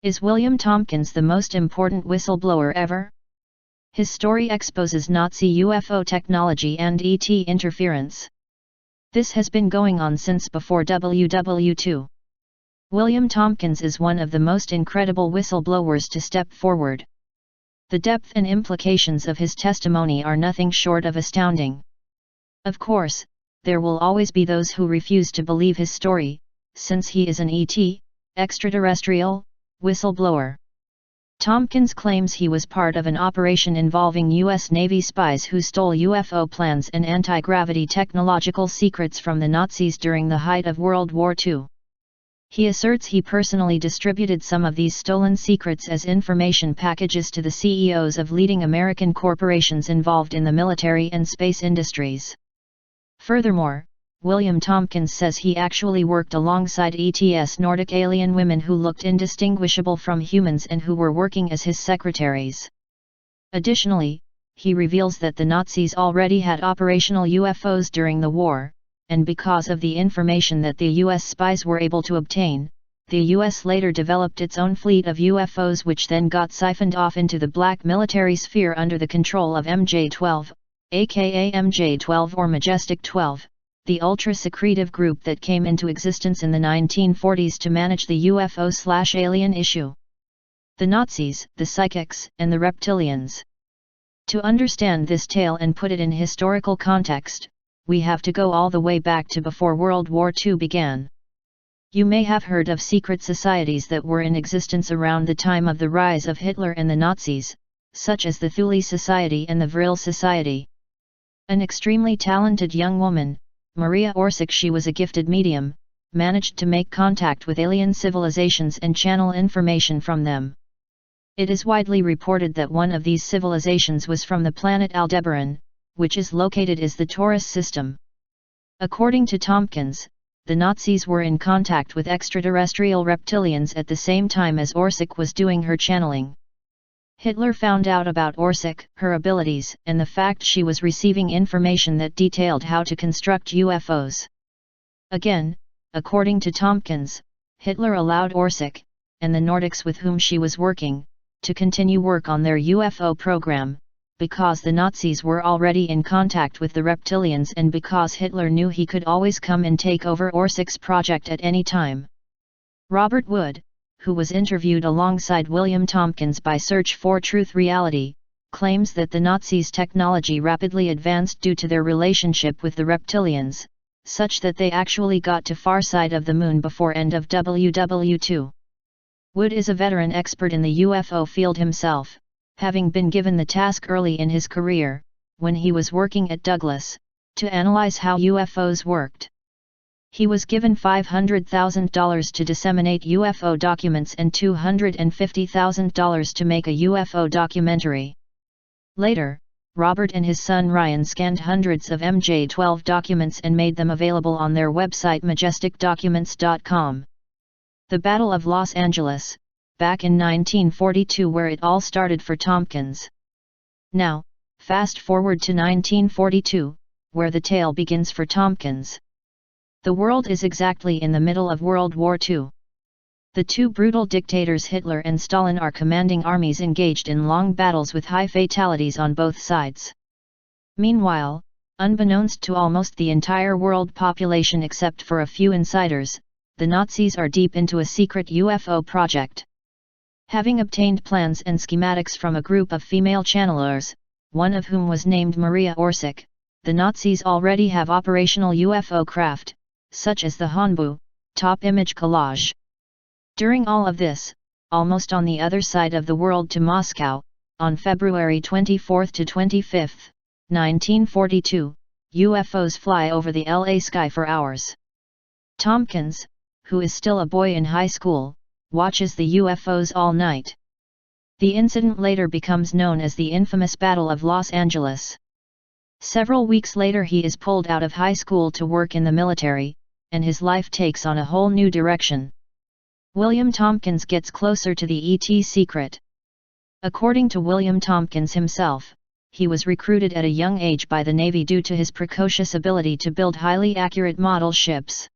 Is William Tompkins the most important whistleblower ever? His story exposes Nazi UFO technology and ET interference. This has been going on since before WW2. William Tompkins is one of the most incredible whistleblowers to step forward. The depth and implications of his testimony are nothing short of astounding. Of course, there will always be those who refuse to believe his story, since he is an ET, extraterrestrial, whistleblower. Tompkins claims he was part of an operation involving U.S. Navy spies who stole UFO plans and anti-gravity technological secrets from the Nazis during the height of World War II. He asserts he personally distributed some of these stolen secrets as information packages to the CEOs of leading American corporations involved in the military and space industries. Furthermore, William Tompkins says he actually worked alongside ET's Nordic alien women who looked indistinguishable from humans and who were working as his secretaries. Additionally, he reveals that the Nazis already had operational UFOs during the war, and because of the information that the U.S. spies were able to obtain, the U.S. later developed its own fleet of UFOs which then got siphoned off into the black military sphere under the control of MJ-12, aka MJ-12 or Majestic 12. The ultra-secretive group that came into existence in the 1940s to manage the UFO/alien issue. The Nazis, the psychics, and the reptilians. To understand this tale and put it in historical context, we have to go all the way back to before World War II began. You may have heard of secret societies that were in existence around the time of the rise of Hitler and the Nazis, such as the Thule Society and the Vril Society. An extremely talented young woman, Maria Orsic, she was a gifted medium, managed to make contact with alien civilizations and channel information from them. It is widely reported that one of these civilizations was from the planet Aldebaran, which is located in the Taurus system. According to Tompkins, the Nazis were in contact with extraterrestrial reptilians at the same time as Orsic was doing her channeling. Hitler found out about Orsic, her abilities, and the fact she was receiving information that detailed how to construct UFOs. Again, according to Tompkins, Hitler allowed Orsic, and the Nordics with whom she was working, to continue work on their UFO program, because the Nazis were already in contact with the reptilians and because Hitler knew he could always come and take over Orsic's project at any time. Robert Wood, who was interviewed alongside William Tompkins by Search for Truth Reality, claims that the Nazis' technology rapidly advanced due to their relationship with the reptilians, such that they actually got to far side of the moon before end of WW2. Wood is a veteran expert in the UFO field himself, having been given the task early in his career, when he was working at Douglas, to analyze how UFOs worked. He was given $500,000 to disseminate UFO documents and $250,000 to make a UFO documentary. Later, Robert and his son Ryan scanned hundreds of MJ-12 documents and made them available on their website majesticdocuments.com. The Battle of Los Angeles, back in 1942, where it all started for Tompkins. Now, fast forward to 1942, where the tale begins for Tompkins. The world is exactly in the middle of World War II. The two brutal dictators Hitler and Stalin are commanding armies engaged in long battles with high fatalities on both sides. Meanwhile, unbeknownst to almost the entire world population except for a few insiders, the Nazis are deep into a secret UFO project. Having obtained plans and schematics from a group of female channelers, one of whom was named Maria Orsic, the Nazis already have operational UFO craft, such as the Honbu, top image collage. During all of this, almost on the other side of the world to Moscow, on February 24 to 25, 1942, UFOs fly over the LA sky for hours. Tompkins, who is still a boy in high school, watches the UFOs all night. The incident later becomes known as the infamous Battle of Los Angeles. Several weeks later he is pulled out of high school to work in the military, and his life takes on a whole new direction. William Tompkins gets closer to the ET secret. According to William Tompkins himself, he was recruited at a young age by the Navy due to his precocious ability to build highly accurate model ships.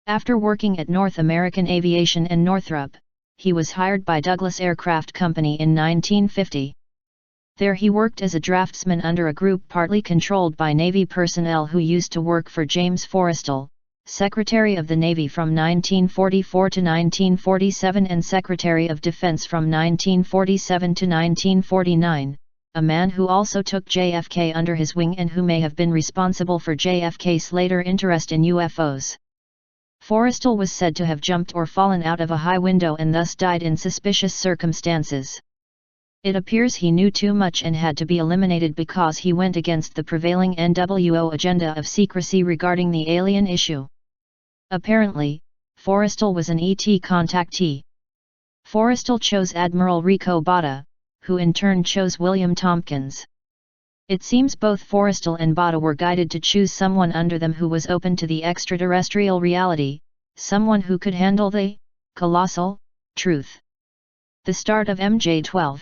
After working at North American Aviation and Northrop, he was hired by Douglas Aircraft Company in 1950. There he worked as a draftsman under a group partly controlled by Navy personnel who used to work for James Forrestal, Secretary of the Navy from 1944 to 1947 and Secretary of Defense from 1947 to 1949, a man who also took JFK under his wing and who may have been responsible for JFK's later interest in UFOs. Forrestal was said to have jumped or fallen out of a high window and thus died in suspicious circumstances. It appears he knew too much and had to be eliminated because he went against the prevailing NWO agenda of secrecy regarding the alien issue. Apparently, Forrestal was an ET contactee. Forrestal chose Admiral Rico Botta, who in turn chose William Tompkins. It seems both Forrestal and Botta were guided to choose someone under them who was open to the extraterrestrial reality, someone who could handle the colossal truth. The start of MJ-12.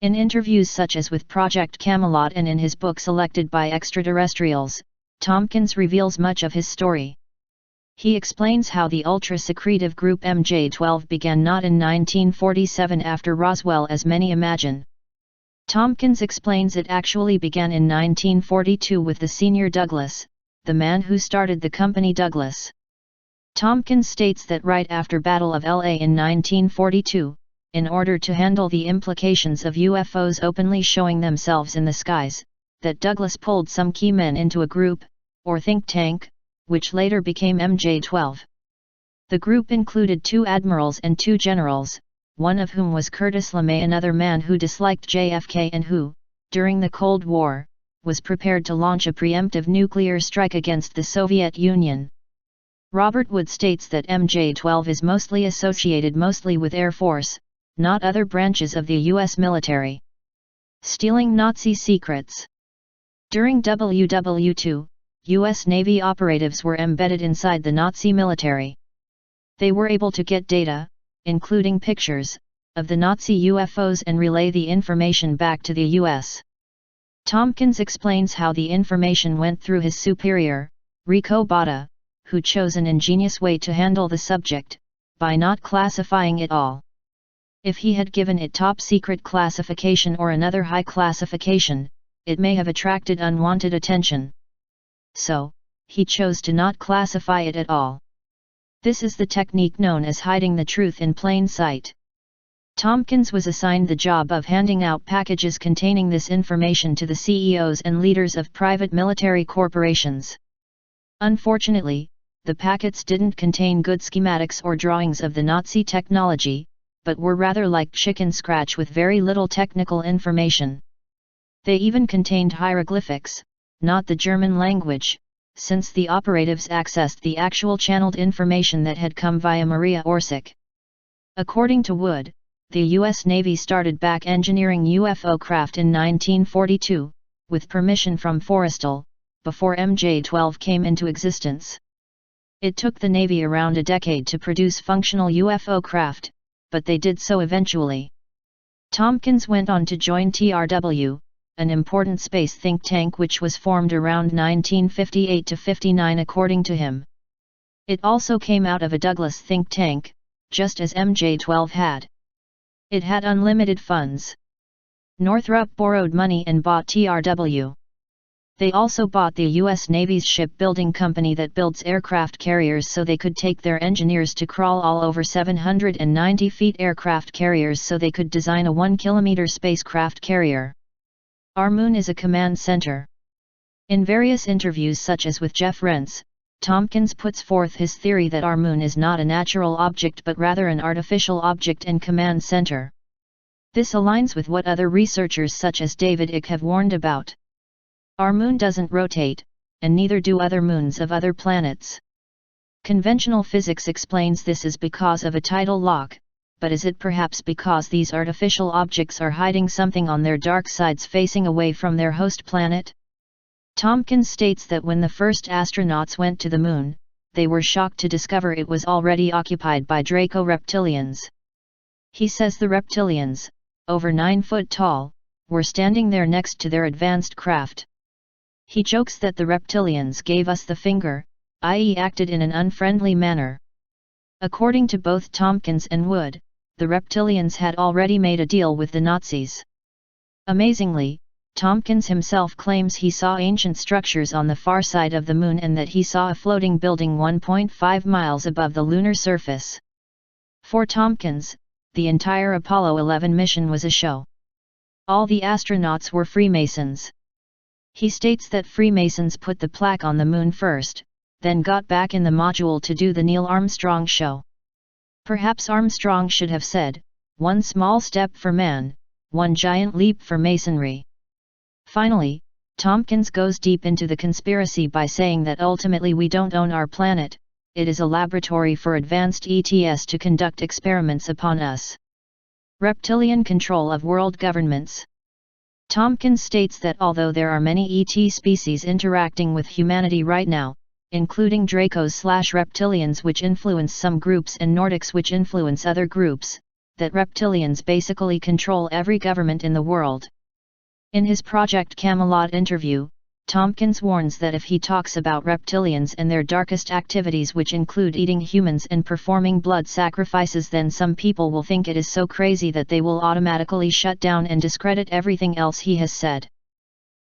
In interviews such as with Project Camelot and in his book Selected by Extraterrestrials, Tompkins reveals much of his story. He explains how the ultra-secretive group MJ-12 began not in 1947 after Roswell as many imagine. Tompkins explains it actually began in 1942 with the senior Douglas, the man who started the company Douglas. Tompkins states that right after Battle of LA in 1942, in order to handle the implications of UFOs openly showing themselves in the skies, that Douglas pulled some key men into a group, or think tank, which later became MJ-12. The group included 2 admirals and 2 generals, one of whom was Curtis LeMay, another man who disliked JFK and who, during the Cold War, was prepared to launch a preemptive nuclear strike against the Soviet Union. Robert Wood states that MJ-12 is mostly associated with Air Force, not other branches of the U.S. military. Stealing Nazi secrets. During WW II, U.S. Navy operatives were embedded inside the Nazi military. They were able to get data, including pictures, of the Nazi UFOs and relay the information back to the U.S. Tompkins explains how the information went through his superior, Rico Botta, who chose an ingenious way to handle the subject, by not classifying it all. If he had given it top secret classification or another high classification, it may have attracted unwanted attention. So, he chose to not classify it at all. This is the technique known as hiding the truth in plain sight. Tompkins was assigned the job of handing out packages containing this information to the CEOs and leaders of private military corporations. Unfortunately, the packets didn't contain good schematics or drawings of the Nazi technology, but were rather like chicken scratch with very little technical information. They even contained hieroglyphics, not the German language, since the operatives accessed the actual channeled information that had come via Maria Orsic. According to Wood, the U.S. Navy started back engineering UFO craft in 1942, with permission from Forrestal, before MJ-12 came into existence. It took the Navy around a decade to produce functional UFO craft, but they did so eventually. Tompkins went on to join TRW, an important space think tank which was formed around 1958-59 according to him. It also came out of a Douglas think tank, just as MJ-12 had. It had unlimited funds. Northrop borrowed money and bought TRW. They also bought the U.S. Navy's shipbuilding company that builds aircraft carriers so they could take their engineers to crawl all over 790 feet aircraft carriers so they could design a 1-kilometer spacecraft carrier. Our moon is a command center. In various interviews such as with Jeff Rentz, Tompkins puts forth his theory that our moon is not a natural object but rather an artificial object and command center. This aligns with what other researchers such as David Icke have warned about. Our moon doesn't rotate, and neither do other moons of other planets. Conventional physics explains this is because of a tidal lock, but is it perhaps because these artificial objects are hiding something on their dark sides facing away from their host planet? Tompkins states that when the first astronauts went to the moon, they were shocked to discover it was already occupied by Draco reptilians. He says the reptilians, over 9 foot tall, were standing there next to their advanced craft. He jokes that the reptilians gave us the finger, i.e. acted in an unfriendly manner. According to both Tompkins and Wood, the Reptilians had already made a deal with the Nazis. Amazingly, Tompkins himself claims he saw ancient structures on the far side of the moon and that he saw a floating building 1.5 miles above the lunar surface. For Tompkins, the entire Apollo 11 mission was a show. All the astronauts were Freemasons. He states that Freemasons put the plaque on the moon first, then got back in the module to do the Neil Armstrong show. Perhaps Armstrong should have said, "One small step for man, one giant leap for masonry." Finally, Tompkins goes deep into the conspiracy by saying that ultimately we don't own our planet, it is a laboratory for advanced ETS to conduct experiments upon us. Reptilian control of world governments. Tompkins states that although there are many ET species interacting with humanity right now, including Dracos/Reptilians which influence some groups and Nordics which influence other groups, that Reptilians basically control every government in the world. In his Project Camelot interview, Tompkins warns that if he talks about reptilians and their darkest activities which include eating humans and performing blood sacrifices, then some people will think it is so crazy that they will automatically shut down and discredit everything else he has said.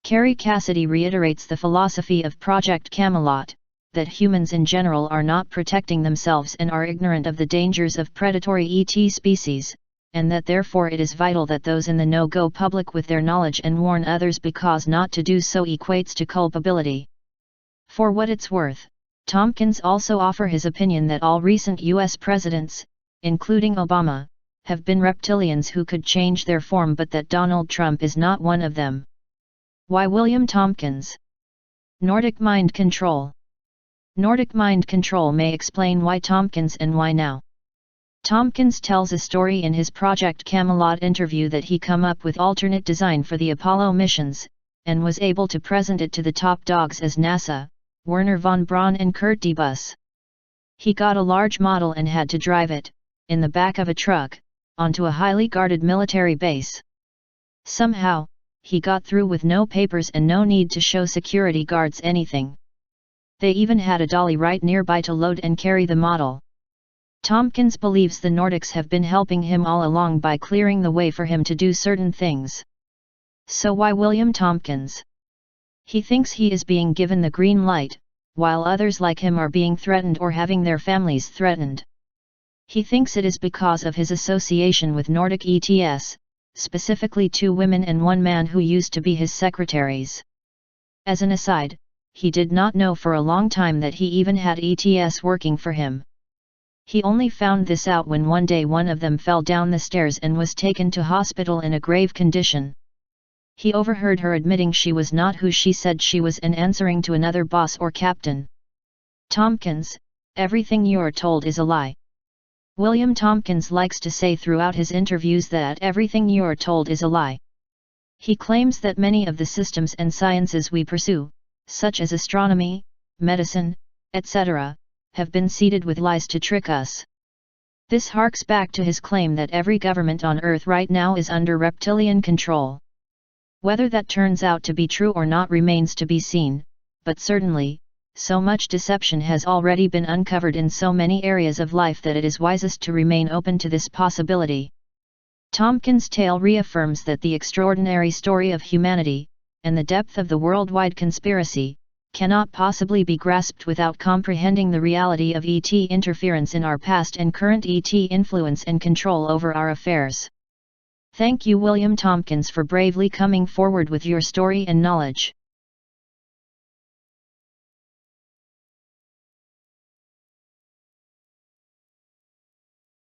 Carrie Cassidy reiterates the philosophy of Project Camelot, that humans in general are not protecting themselves and are ignorant of the dangers of predatory ET species, and that therefore it is vital that those in the know go public with their knowledge and warn others, because not to do so equates to culpability. For what it's worth, Tompkins also offers his opinion that all recent US presidents, including Obama, have been reptilians who could change their form, but that Donald Trump is not one of them. Why William Tompkins? Nordic mind control. Nordic mind control may explain why Tompkins and why now. Tompkins tells a story in his Project Camelot interview that he come up with alternate design for the Apollo missions, and was able to present it to the top dogs as NASA, Werner von Braun and Kurt Debus. He got a large model and had to drive it, in the back of a truck, onto a highly guarded military base. Somehow, he got through with no papers and no need to show security guards anything. They even had a dolly right nearby to load and carry the model. Tompkins believes the Nordics have been helping him all along by clearing the way for him to do certain things. So why William Tompkins? He thinks he is being given the green light, while others like him are being threatened or having their families threatened. He thinks it is because of his association with Nordic ETS, specifically 2 women and 1 man who used to be his secretaries. As an aside, he did not know for a long time that he even had ETS working for him. He only found this out when one day one of them fell down the stairs and was taken to hospital in a grave condition. He overheard her admitting she was not who she said she was and answering to another boss or captain. Tompkins, everything you're told is a lie. William Tompkins likes to say throughout his interviews that everything you're told is a lie. He claims that many of the systems and sciences we pursue, such as astronomy, medicine, etc., have been seeded with lies to trick us. This harks back to his claim that every government on Earth right now is under reptilian control. Whether that turns out to be true or not remains to be seen, but certainly, so much deception has already been uncovered in so many areas of life that it is wisest to remain open to this possibility. Tompkins' tale reaffirms that the extraordinary story of humanity, and the depth of the worldwide conspiracy, cannot possibly be grasped without comprehending the reality of ET interference in our past and current ET influence and control over our affairs. Thank you William Tompkins for bravely coming forward with your story and knowledge.